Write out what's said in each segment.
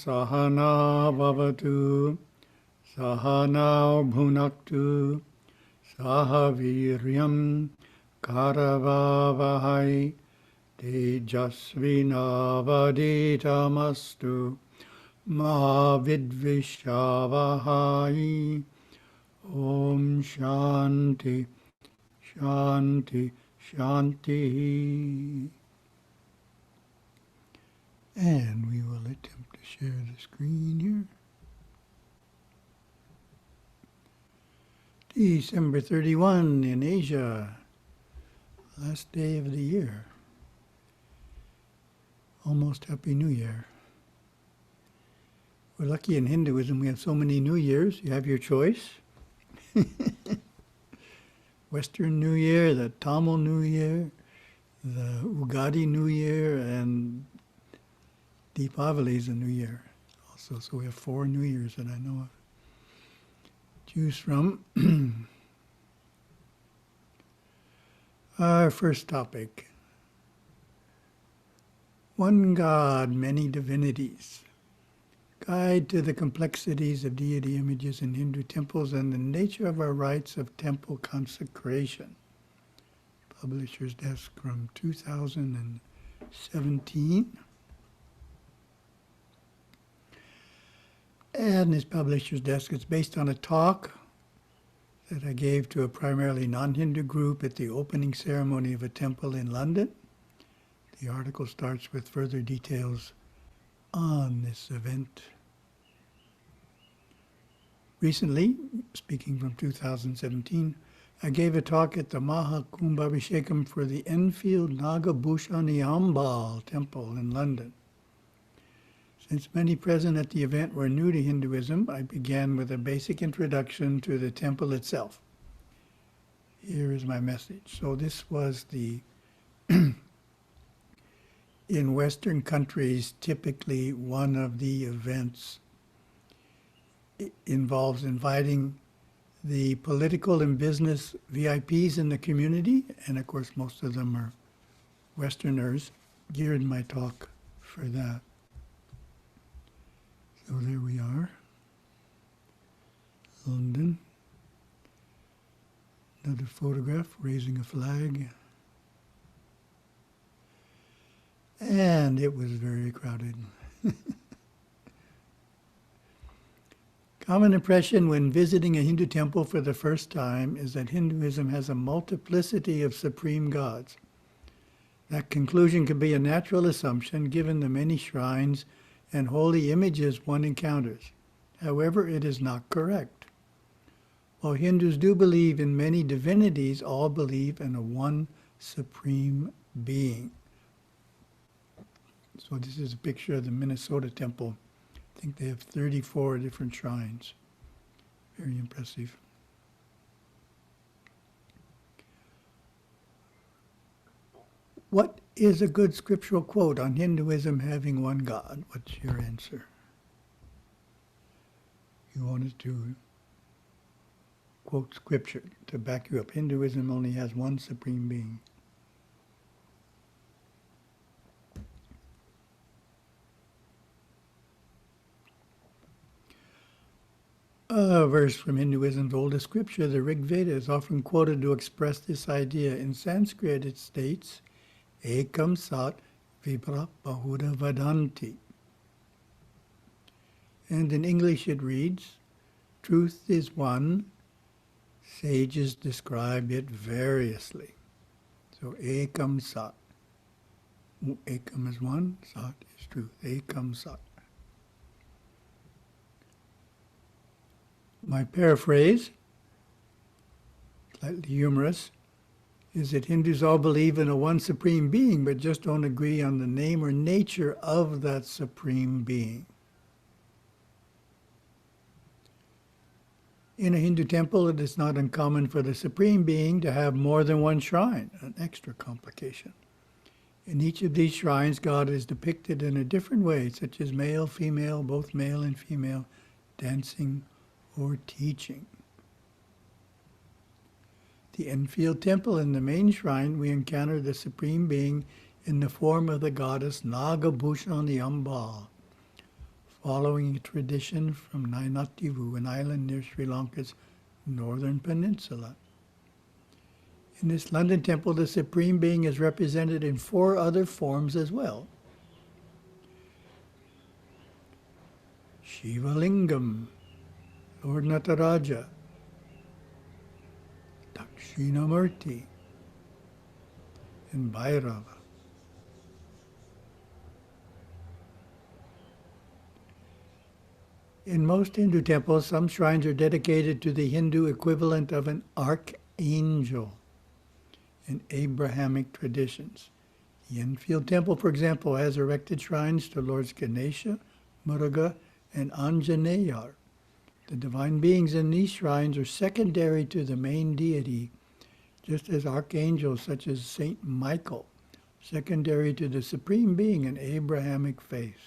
Sahana Bhavatu Sahana Bhunaktu Sahaviryam Karavavahai Tejasvinavaditamastu Ma Vidvishavahai. Om Shanti Shanti Shanti. And we will attempt to share the screen here. December 31 in Asia, last day of the year. Almost Happy New Year. We're lucky in Hinduism, we have so many New Years. You have your choice. Western New Year, the Tamil New Year, the Ugadi New Year, and Deepavali is a New Year also. So we have 4 New Years that I know of. Choose from. Our first topic. One God, many divinities. Guide to the complexities of deity images in Hindu temples and the nature of our rites of temple consecration. Publisher's Desk from 2017. And his Publisher's Desk is based on a talk that I gave to a primarily non-Hindu group at the opening ceremony of a temple in London. The article starts with further details on this event. Recently, speaking from 2017, I gave a talk at the Maha Kumbabhishekam for the Enfield Nagabhushani Ambal temple in London. Since many present at the event were new to Hinduism, I began with a basic introduction to the temple itself. Here is my message. So this was the in Western countries, typically one of the events involves inviting the political and business VIPs in the community, and of course most of them are Westerners, geared my talk for that. So there we are, London. Another photograph, raising a flag. And it was very crowded. Common impression when visiting a Hindu temple for the first time is that Hinduism has a multiplicity of supreme gods. That conclusion could be a natural assumption given the many shrines and holy images one encounters. However, it is not correct. While Hindus do believe in many divinities, all believe in a one supreme being. So this is a picture of the Minnesota temple. I think they have 34 different shrines. Very impressive. What is a good scriptural quote on Hinduism having one God? What's your answer? You wanted to quote scripture to back you up. Hinduism only has one supreme being. A verse from Hinduism's oldest scripture, the Rig Veda, is often quoted to express this idea. In Sanskrit it states, Ekam Sat Vipra Bahuda Vadanti. And in English it reads, truth is one, sages describe it variously. So Ekam Sat. Ekam is one, Sat is truth. Ekam Sat. My paraphrase, slightly humorous, is that Hindus all believe in a one supreme being, but just don't agree on the name or nature of that supreme being. In a Hindu temple, it is not uncommon for the supreme being to have more than one shrine, an extra complication. In each of these shrines, God is depicted in a different way, such as male, female, both male and female, dancing, or teaching. The Enfield Temple, in the main shrine, we encounter the Supreme Being in the form of the goddess Nagabhushani Ambal, following a tradition from Nainativu, an island near Sri Lanka's northern peninsula. In this London temple, the Supreme Being is represented in 4 other forms as well. Shiva Lingam, Lord Nataraja, Dakshinamurti, and Bhairava. In most Hindu temples, some shrines are dedicated to the Hindu equivalent of an archangel in Abrahamic traditions. The Enfield Temple, for example, has erected shrines to Lords Ganesha, Muruga, and Anjaneyar. The divine beings in these shrines are secondary to the main deity, just as archangels such as Saint Michael, secondary to the Supreme Being in Abrahamic faith.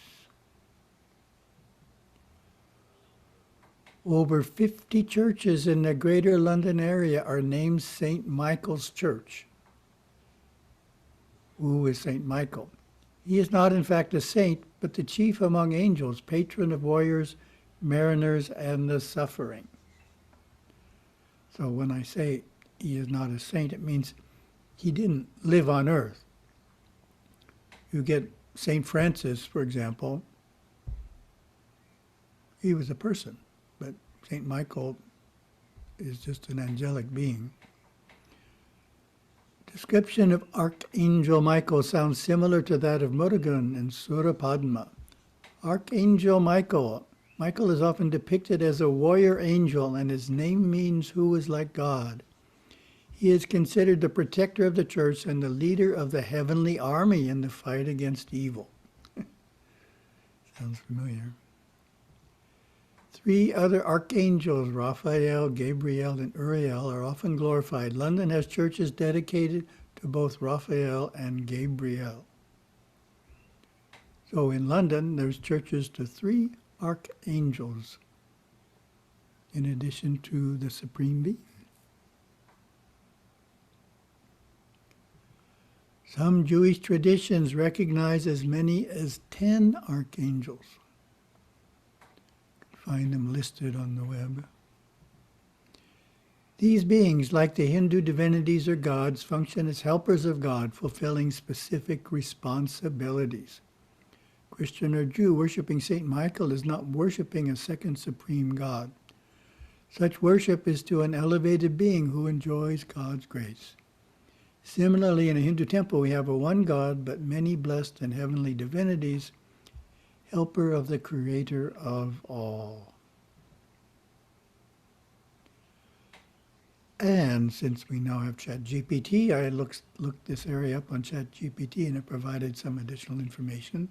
Over 50 churches in the Greater London area are named St. Michael's Church. Who is St. Michael? He is not in fact a saint, but the chief among angels, patron of warriors, mariners, and the suffering. So when I say he is not a saint, it means he didn't live on earth. You get St. Francis, for example. He was a person. But St. Michael is just an angelic being. Description of Archangel Michael sounds similar to that of Murugan and Surapadma. Archangel Michael. Michael is often depicted as a warrior angel, and his name means who is like God. He is considered the protector of the church and the leader of the heavenly army in the fight against evil. Sounds familiar. 3 other archangels, Raphael, Gabriel, and Uriel, are often glorified. London has churches dedicated to both Raphael and Gabriel. So in London, there's churches to 3 archangels, in addition to the Supreme Being. Some Jewish traditions recognize as many as 10 archangels. Find them listed on the web. These beings, like the Hindu divinities or gods, function as helpers of God, fulfilling specific responsibilities. Christian or Jew worshiping St. Michael is not worshiping a second supreme God. Such worship is to an elevated being who enjoys God's grace. Similarly, in a Hindu temple, we have a one God, but many blessed and heavenly divinities, helper of the creator of all. And since we now have ChatGPT, I looked this area up on ChatGPT, and it provided some additional information.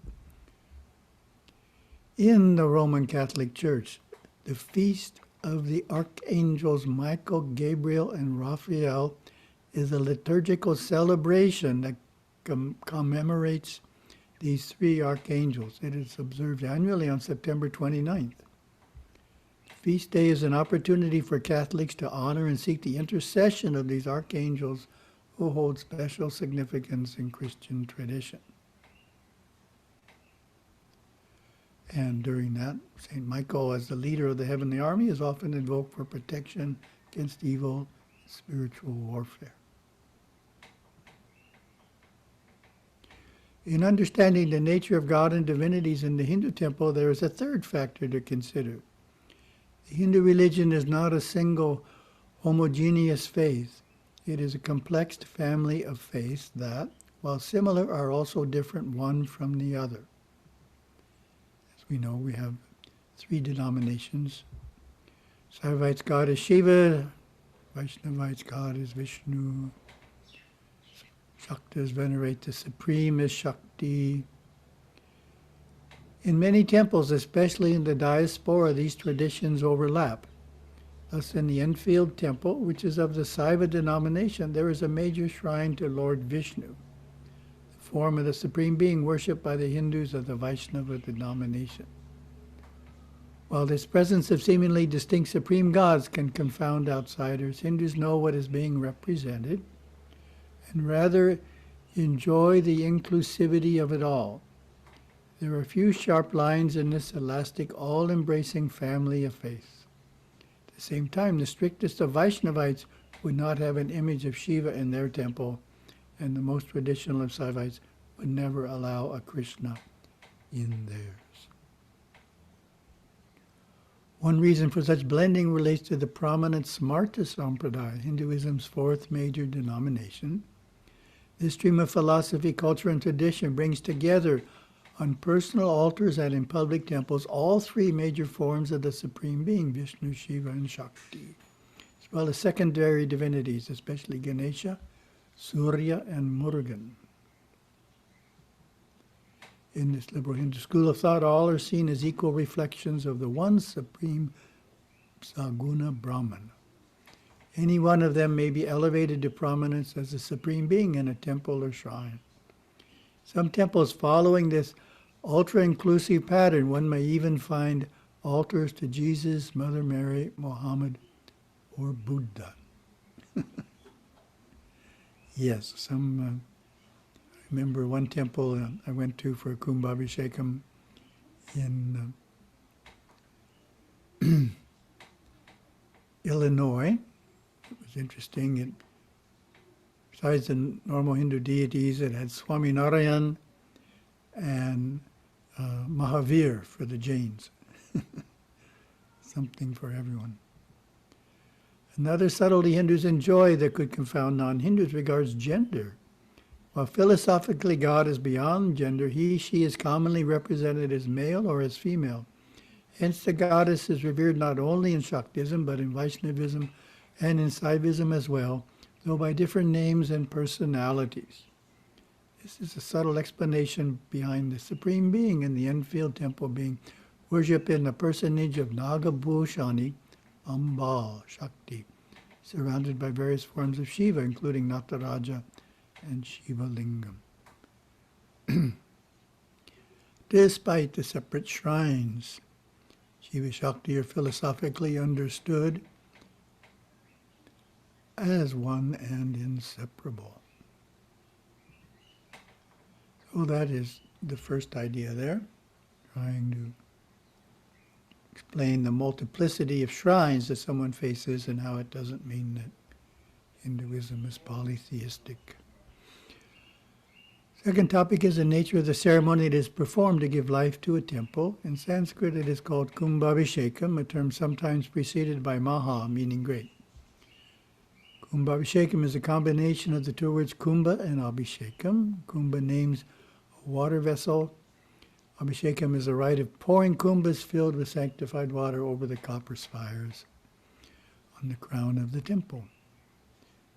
In the Roman Catholic Church, the feast of the archangels Michael, Gabriel, and Raphael is a liturgical celebration that commemorates these 3 archangels. It is observed annually on September 29th. Feast day is an opportunity for Catholics to honor and seek the intercession of these archangels who hold special significance in Christian tradition. And during that, St. Michael, as the leader of the heavenly army, is often invoked for protection against evil, spiritual warfare. In understanding the nature of God and divinities in the Hindu temple, there is a third factor to consider. The Hindu religion is not a single homogeneous faith. It is a complex family of faiths that, while similar, are also different one from the other. As we know, we have 3 denominations. Saivites' God is Shiva, Vaishnavites' God is Vishnu, Shaktas venerate the Supreme as Shakti. In many temples, especially in the diaspora, these traditions overlap. Thus, in the Enfield Temple, which is of the Saiva denomination, there is a major shrine to Lord Vishnu, the form of the Supreme Being worshipped by the Hindus of the Vaishnava denomination. While this presence of seemingly distinct supreme gods can confound outsiders, Hindus know what is being represented and rather enjoy the inclusivity of it all. There are few sharp lines in this elastic, all-embracing family of faith. At the same time, the strictest of Vaishnavites would not have an image of Shiva in their temple, and the most traditional of Saivites would never allow a Krishna in theirs. One reason for such blending relates to the prominent Smarta Sampradaya, Hinduism's fourth major denomination. This stream of philosophy, culture, and tradition brings together on personal altars and in public temples all three major forms of the Supreme Being, Vishnu, Shiva, and Shakti, as well as secondary divinities, especially Ganesha, Surya, and Murugan. In this liberal Hindu school of thought, all are seen as equal reflections of the one supreme Saguna Brahman. Any one of them may be elevated to prominence as a supreme being in a temple or shrine. Some temples following this ultra-inclusive pattern, one may even find altars to Jesus, Mother Mary, Muhammad, or Buddha. Yes, I remember one temple I went to for Kumbabhishekam in Illinois. It was interesting. Besides the normal Hindu deities, it had Swaminarayan and Mahavir for the Jains. Something for everyone. Another subtlety Hindus enjoy that could confound non-Hindus regards gender. While philosophically God is beyond gender, he, she is commonly represented as male or as female. Hence the goddess is revered not only in Shaktism, but in Vaishnavism and in Saivism as well, though by different names and personalities. This is a subtle explanation behind the Supreme Being in the Enfield Temple being worshipped in the personage of Nagabhushani, Ambal, Shakti, surrounded by various forms of Shiva, including Nataraja and Shiva Lingam. Despite the separate shrines, Shiva Shakti are philosophically understood as one and inseparable. So that is the first idea there, trying to explain the multiplicity of shrines that someone faces and how it doesn't mean that Hinduism is polytheistic. Second topic is the nature of the ceremony that is performed to give life to a temple. In Sanskrit it is called Kumbabhishekam, a term sometimes preceded by Maha, meaning great. Kumbabhishekam is a combination of the two words Kumbha and Abhishekam. Kumbha names a water vessel. Abhishekam is a rite of pouring kumbhas filled with sanctified water over the copper spires on the crown of the temple.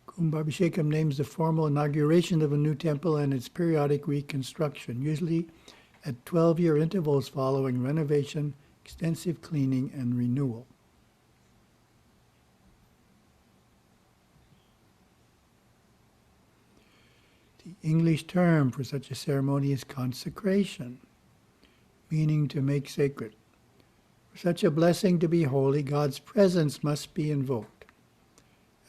Kumbabhishekam names the formal inauguration of a new temple and its periodic reconstruction, usually at 12-year intervals following renovation, extensive cleaning, and renewal. The English term for such a ceremony is consecration, meaning to make sacred. For such a blessing to be holy, God's presence must be invoked.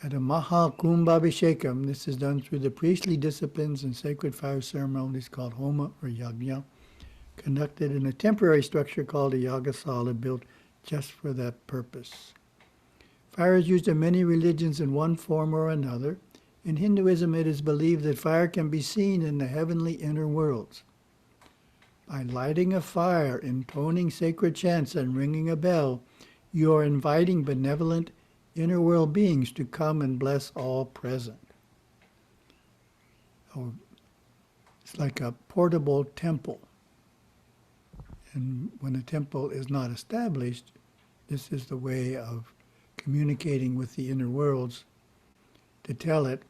At a Maha Kumbabhishekam, this is done through the priestly disciplines and sacred fire ceremonies called Homa or Yajna, conducted in a temporary structure called a Yagasala built just for that purpose. Fire is used in many religions in one form or another. In Hinduism, it is believed that fire can be seen in the heavenly inner worlds. By lighting a fire, intoning sacred chants, and ringing a bell, you are inviting benevolent inner world beings to come and bless all present. So it's like a portable temple. And when a temple is not established, this is the way of communicating with the inner worlds to tell it,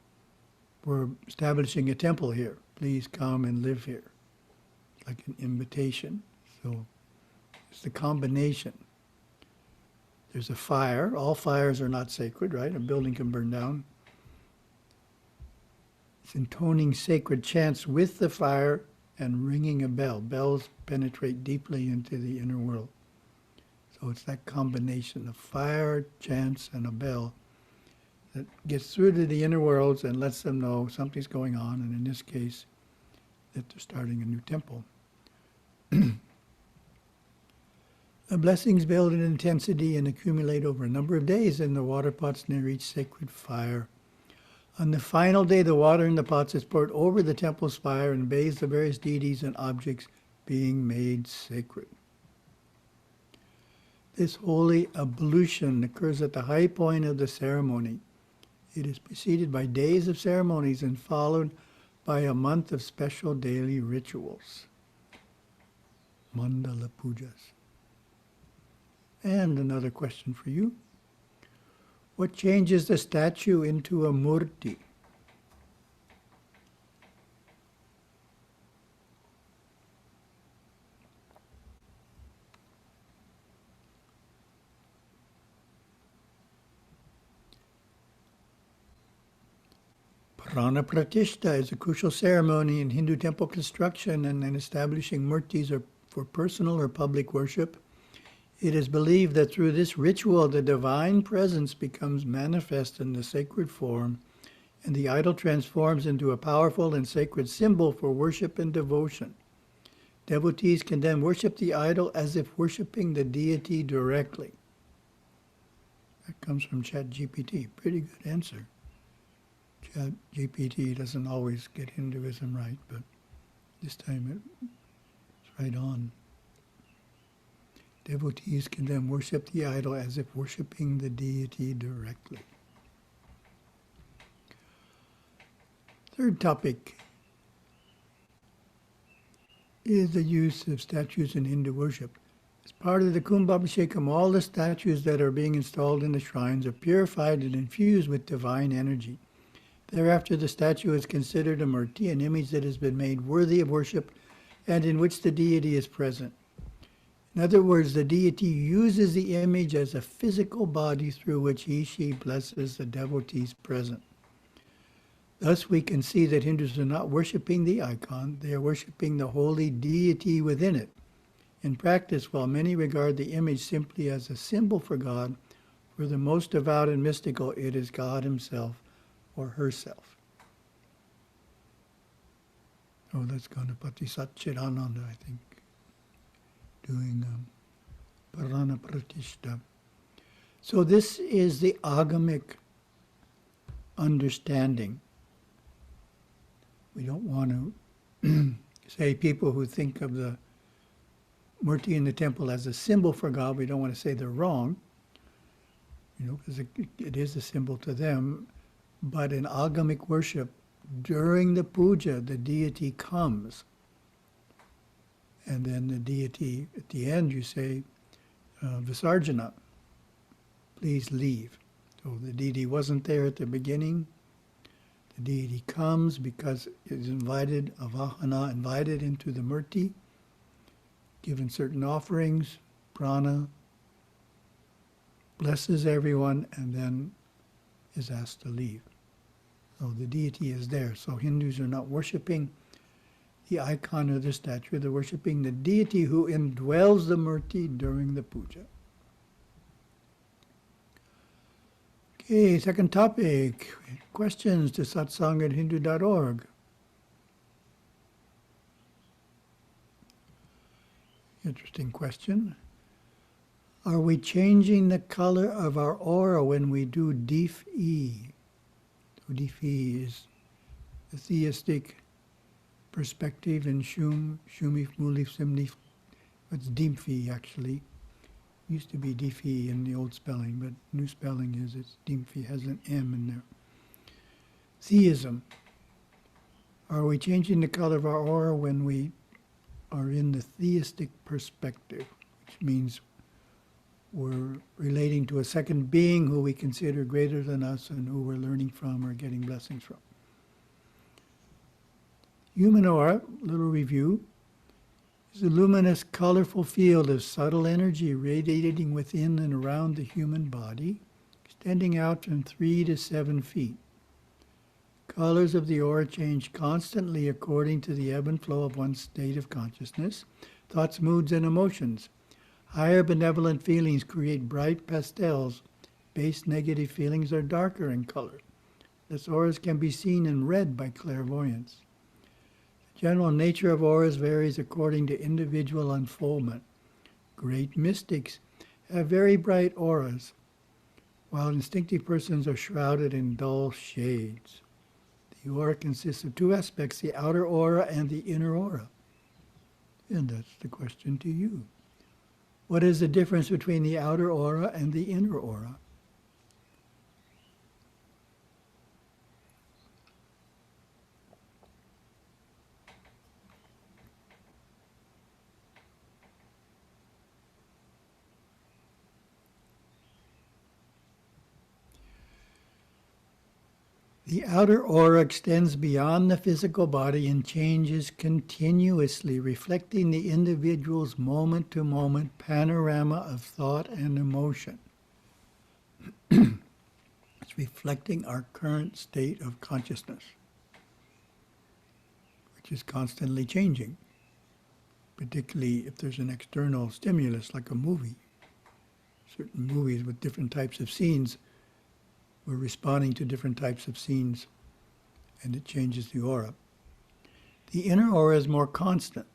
we're establishing a temple here. Please come and live here. Like an invitation. So it's the combination. There's a fire. All fires are not sacred, right? A building can burn down. It's intoning sacred chants with the fire and ringing a bell. Bells penetrate deeply into the inner world. So it's that combination of fire, chants, and a bell that gets through to the inner worlds and lets them know something's going on, and in this case, that they're starting a new temple. The blessings build in intensity and accumulate over a number of days in the water pots near each sacred fire. On the final day, the water in the pots is poured over the temple spire and bathes the various deities and objects being made sacred. This holy ablution occurs at the high point of the ceremony. It is preceded by days of ceremonies and followed by a month of special daily rituals. Mandala Pujas. And another question for you. What changes the statue into a murti? Prana Prathishta is a crucial ceremony in Hindu temple construction and in establishing murtis for personal or public worship. It is believed that through this ritual, the divine presence becomes manifest in the sacred form, and the idol transforms into a powerful and sacred symbol for worship and devotion. Devotees can then worship the idol as if worshiping the deity directly. That comes from ChatGPT. Pretty good answer. ChatGPT doesn't always get Hinduism right, but this time it's right on. Devotees can then worship the idol as if worshiping the deity directly. Third topic is the use of statues in Hindu worship. As part of the Kumbabhishekam, all the statues that are being installed in the shrines are purified and infused with divine energy. Thereafter, the statue is considered a murti, an image that has been made worthy of worship and in which the deity is present. In other words, the deity uses the image as a physical body through which she blesses the devotees present. Thus, we can see that Hindus are not worshipping the icon, they are worshipping the holy deity within it. In practice, while many regard the image simply as a symbol for God, for the most devout and mystical, it is God himself or herself. Oh, that's Ganapathi Satchidananda, I think, doing Prana Prathishta. So this is the agamic understanding. We don't want to say people who think of the murti in the temple as a symbol for God, we don't want to say they're wrong, because it is a symbol to them. But in agamic worship, during the puja, the deity comes. And then the deity, at the end, you say, Visarjana, please leave. So the deity wasn't there at the beginning. The deity comes because it is invited, avahana, invited into the murti, given certain offerings, prana, blesses everyone, and then is asked to leave. So the deity is there. So Hindus are not worshipping the icon or the statue, they're worshipping the deity who indwells the murti during the puja. Okay, second topic. Questions to satsang@hindu.org. Interesting question. Are we changing the color of our aura when we do Dif-E? So Dif-E is the theistic perspective in Shumif, Mulif, Simnif. It's Dimfi actually. Used to be Difi in the old spelling, but new spelling is it's Dimfi, has an M in there. Theism. Are we changing the color of our aura when we are in the theistic perspective, which means we're relating to a second being who we consider greater than us and who we're learning from or getting blessings from? Human aura, little review, is a luminous, colorful field of subtle energy radiating within and around the human body, extending out from 3 to 7 feet. Colors of the aura change constantly according to the ebb and flow of one's state of consciousness, thoughts, moods, and emotions. Higher benevolent feelings create bright pastels. Base negative feelings are darker in color. Thus auras can be seen and read by clairvoyance. General nature of auras varies according to individual unfoldment. Great mystics have very bright auras, while instinctive persons are shrouded in dull shades. The aura consists of two aspects, the outer aura and the inner aura. And that's the question to you. What is the difference between the outer aura and the inner aura? The outer aura extends beyond the physical body and changes continuously, reflecting the individual's moment-to-moment panorama of thought and emotion. It's reflecting our current state of consciousness, which is constantly changing, particularly if there's an external stimulus like a movie. Certain movies with different types of scenes, we're responding to different types of scenes, and it changes the aura. The inner aura is more constant,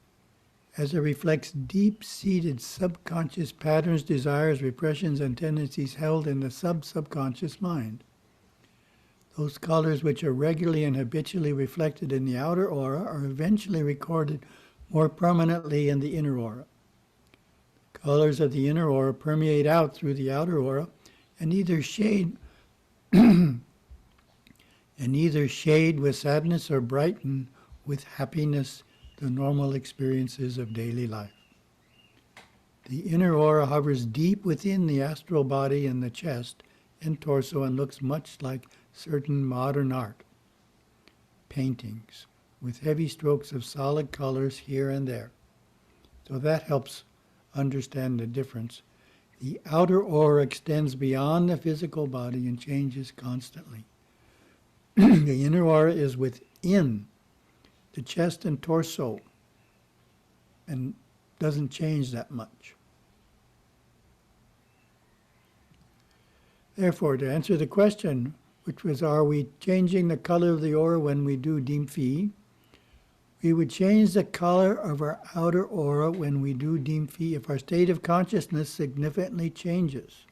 as it reflects deep-seated subconscious patterns, desires, repressions, and tendencies held in the subconscious mind. Those colors which are regularly and habitually reflected in the outer aura are eventually recorded more permanently in the inner aura. The colors of the inner aura permeate out through the outer aura and either shade with sadness or brighten with happiness the normal experiences of daily life. The inner aura hovers deep within the astral body and the chest and torso and looks much like certain modern art paintings with heavy strokes of solid colors here and there. So that helps understand the difference. The outer aura extends beyond the physical body and changes constantly. The inner aura is within the chest and torso and doesn't change that much. Therefore, to answer the question, which was, are we changing the color of the aura when we do Dimfi? We would change the color of our outer aura when we do Dimfi if our state of consciousness significantly changes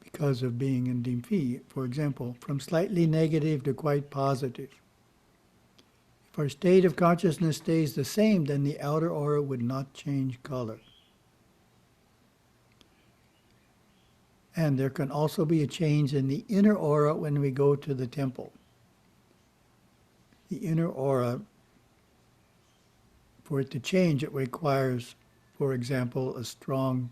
because of being in Dimfi. For example, from slightly negative to quite positive. If our state of consciousness stays the same, then the outer aura would not change color. And there can also be a change in the inner aura when we go to the temple. The inner aura, for it to change, it requires, for example, a strong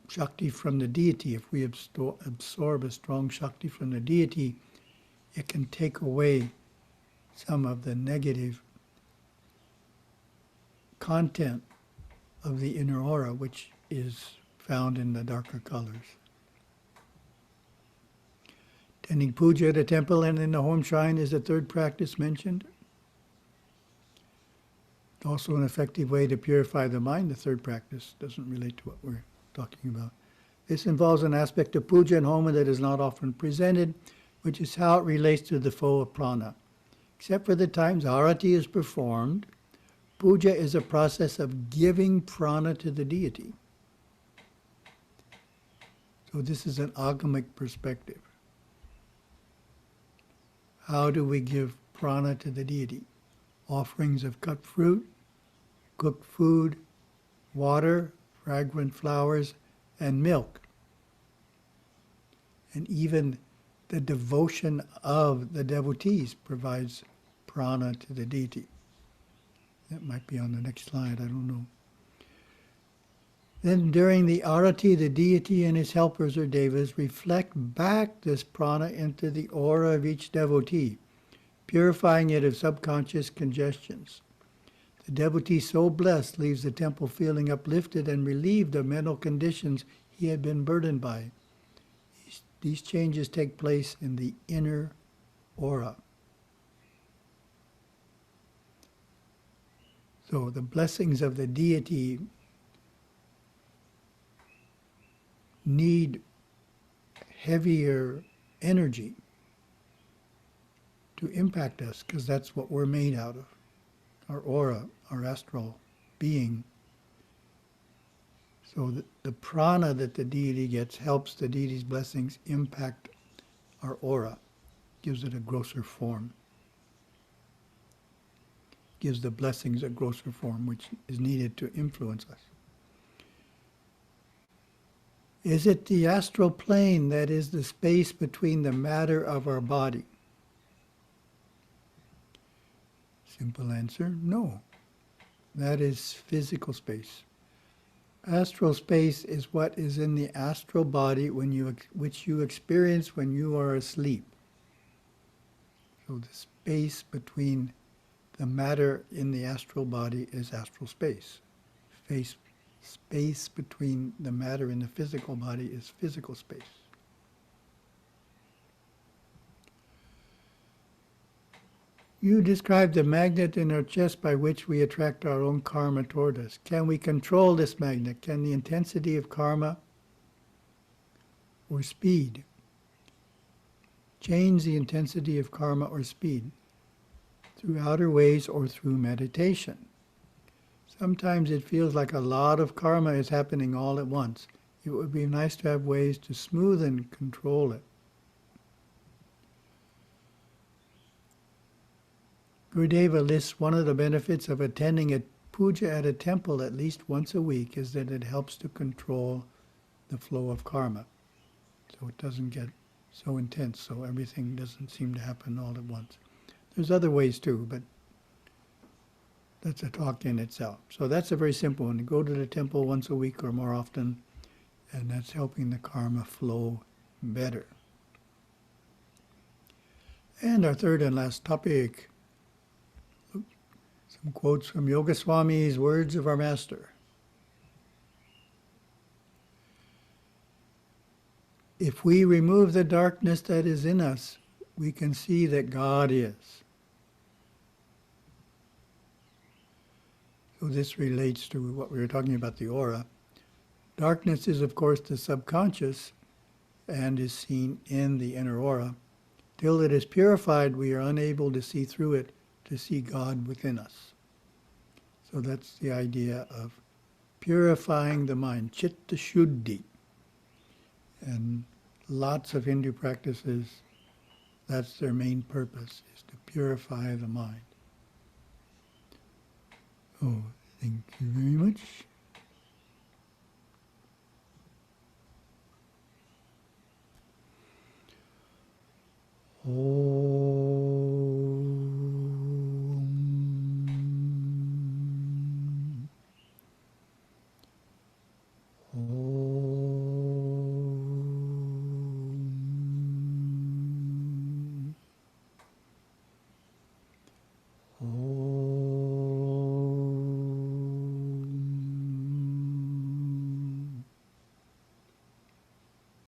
Shakti from the deity. If we absorb a strong Shakti from the deity, it can take away some of the negative content of the inner aura, which is found in the darker colors. Attending puja at a temple and in the home shrine is the third practice mentioned. Also an effective way to purify the mind. The third practice doesn't relate to what we're talking about. This involves an aspect of puja and homa that is not often presented, which is how it relates to the flow of prana. Except for the times arati is performed, puja is a process of giving prana to the deity. So this is an agamic perspective. How do we give prana to the deity? Offerings of cut fruit, cooked food, water, fragrant flowers, and milk. And even the devotion of the devotees provides prana to the deity. That might be on the next slide, I don't know. Then during the arati, the deity and his helpers or devas reflect back this prana into the aura of each devotee, purifying it of subconscious congestions. The devotee so blessed leaves the temple feeling uplifted and relieved of mental conditions he had been burdened by. These changes take place in the inner aura. So the blessings of the deity need heavier energy to impact us, because that's what we're made out of. Our aura, our astral being. So the prana that the deity gets helps the deity's blessings impact our aura, gives it a grosser form, gives the blessings a grosser form, which is needed to influence us. Is it the astral plane that is the space between the matter of our body? Simple answer, no. That is physical space. Astral space is what is in the astral body which you experience when you are asleep. So the space between the matter in the astral body is astral space. Space between the matter in the physical body is physical space. You described the magnet in our chest by which we attract our own karma toward us. Can we control this magnet? Can the intensity of karma or speed change the intensity of karma or speed through outer ways or through meditation? Sometimes it feels like a lot of karma is happening all at once. It would be nice to have ways to smooth and control it. Gurudeva lists one of the benefits of attending a puja at a temple at least once a week is that it helps to control the flow of karma. So it doesn't get so intense, so everything doesn't seem to happen all at once. There's other ways too, but that's a talk in itself. So that's a very simple one. Go to the temple once a week or more often, and that's helping the karma flow better. And our third and last topic, some quotes from Yogaswami's Words of our Master. If we remove the darkness that is in us, we can see that God is. So this relates to what we were talking about, the aura. Darkness is, of course, the subconscious and is seen in the inner aura. Till it is purified, we are unable to see through it, to see God within us. So that's the idea of purifying the mind, chitta shuddhi. And lots of Hindu practices, that's their main purpose, is to purify the mind. Oh, I think